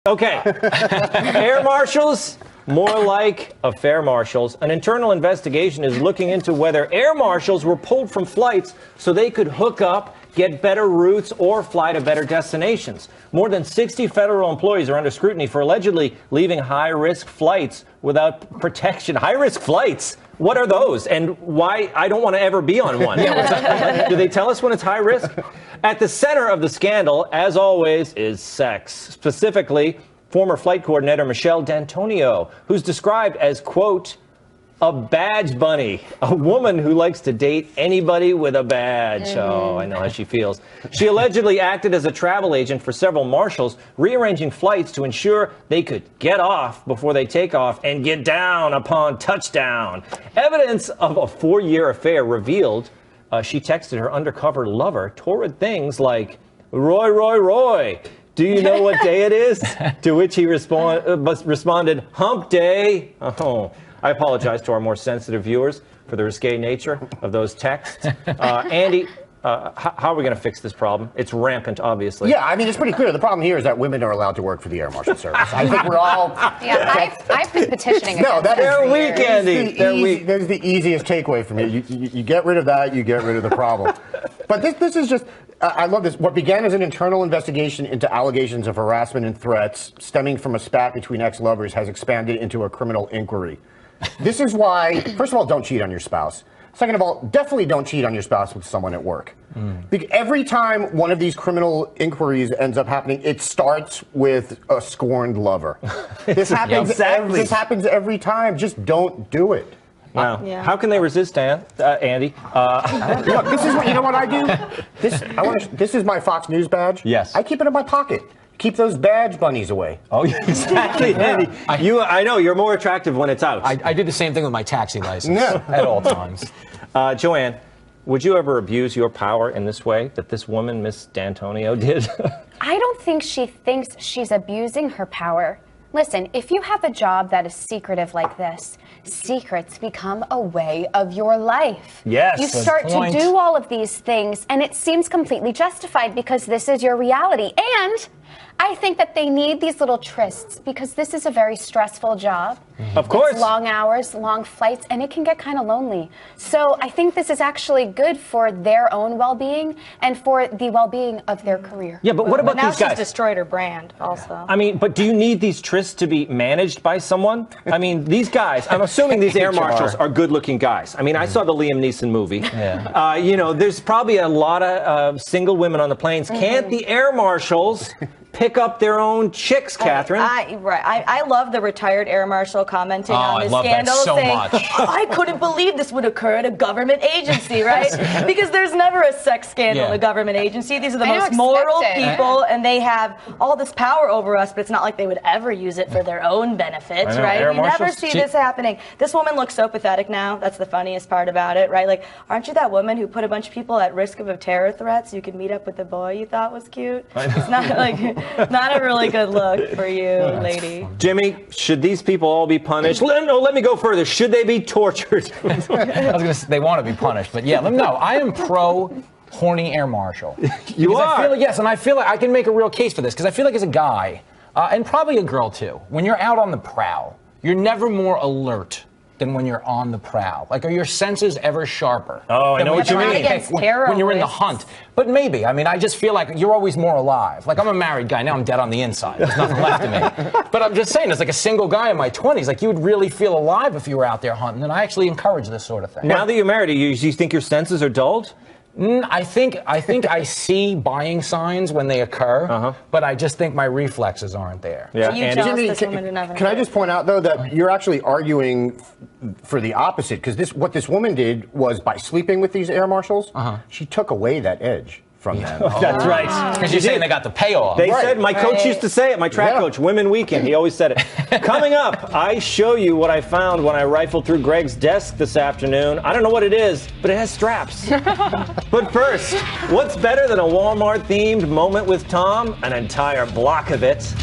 Okay. Air marshals, more like affair marshals. An internal investigation is looking into whether air marshals were pulled from flights so they could hook up, get better routes, or fly to better destinations. More than 60 federal employees are under scrutiny for allegedly leaving high-risk flights without protection. High-risk flights? What are those? And why? I don't want to ever be on one. Do they tell us when it's high risk? At the center of the scandal, as always, is sex. Specifically, former flight coordinator Michelle D'Antonio, who's described as, quote, a badge bunny, a woman who likes to date anybody with a badge. Oh, I know how she feels. She allegedly acted as a travel agent for several marshals, rearranging flights to ensure they could get off before they take off and get down upon touchdown. Evidence of a 4-year affair revealed she texted her undercover lover torrid things like, Roy, do you know what day it is? To which he responded, hump day. Oh. I apologize to our more sensitive viewers for the risque nature of those texts. Andy, how are we going to fix this problem? It's rampant, obviously. Yeah, I mean, it's pretty clear. The problem here is that women are allowed to work for the Air Marshal Service. I think we're all... Yeah, I've been petitioning. No, they're weak, Andy. That's the easiest takeaway from it. You get rid of that, you get rid of the problem. But this is just... I love this. What began as an internal investigation into allegations of harassment and threats stemming from a spat between ex-lovers has expanded into a criminal inquiry. This is why, first of all, don't cheat on your spouse. Second of all, definitely don't cheat on your spouse with someone at work. Because every time one of these criminal inquiries ends up happening, it starts with a scorned lover. This happens, this happens every time. Just don't do it. Wow. How can they resist, Andy? Look, this is what, you know what I do? This is my Fox News badge. Yes. I keep it in my pocket. Keep those badge bunnies away. Oh, exactly, Andy. I know, you're more attractive when it's out. I do the same thing with my taxi license at all times. Joanne, would you ever abuse your power in this way that this woman, Miss D'Antonio, did? I don't think she thinks she's abusing her power. Listen, if you have a job that is secretive like this, secrets become a way of your life. Yes. You start to do all of these things, and it seems completely justified because this is your reality. And I think that they need these little trysts because this is a very stressful job. Of course. It's long hours, long flights, and it can get kind of lonely. So I think this is actually good for their own well-being and for the well-being of their career. Yeah, but what about these guys? Now she's destroyed her brand also. I mean, but do you need these trysts to be managed by someone? I mean, these guys, I'm assuming these air marshals are good-looking guys. I mean, I saw the Liam Neeson movie. Yeah. You know, there's probably a lot of single women on the planes. Can't the air marshals pick up their own chicks, Catherine? I love the retired air marshal commenting on this scandal, saying, I couldn't believe this would occur at a government agency, right? Because there's never a sex scandal in a government agency. These are the most moral people, and they have all this power over us, but it's not like they would ever use it for their own benefits, right? We never see this happening. This woman looks so pathetic now. That's the funniest part about it, right? Like, aren't you that woman who put a bunch of people at risk of a terror threat so you could meet up with the boy you thought was cute? It's not like... Not a really good look for you, lady. Jimmy, should these people all be punished? Let me go further. Should they be tortured? I was going to say they want to be punished, but yeah, no, I am pro horny air marshal. You are? Yes, and I feel like I can make a real case for this because I feel like as a guy, and probably a girl too, when you're out on the prowl, you're never more alert than when you're on the prowl. Like, are your senses ever sharper? Oh, I know what you mean. When you're in the hunt. But maybe. I mean, I just feel like you're always more alive. Like, I'm a married guy. Now I'm dead on the inside. There's nothing left of me. But I'm just saying, as like a single guy in my 20s, like, you would really feel alive if you were out there hunting. And I actually encourage this sort of thing. Now that you're married, do you think your senses are dulled? I think I see buying signs when they occur, but I just think my reflexes aren't there. Yeah. Jimmy, can I just point out, though, that you're actually arguing for the opposite, because what this woman did was, by sleeping with these air marshals, she took away that edge from them. That's right. Because you're saying they got the payoff. They said, my coach used to say it, my track coach, Women Weekend, he always said it. Coming up, I show you what I found when I rifled through Greg's desk this afternoon. I don't know what it is, but it has straps. But first, what's better than a Walmart-themed moment with Tom? An entire block of it.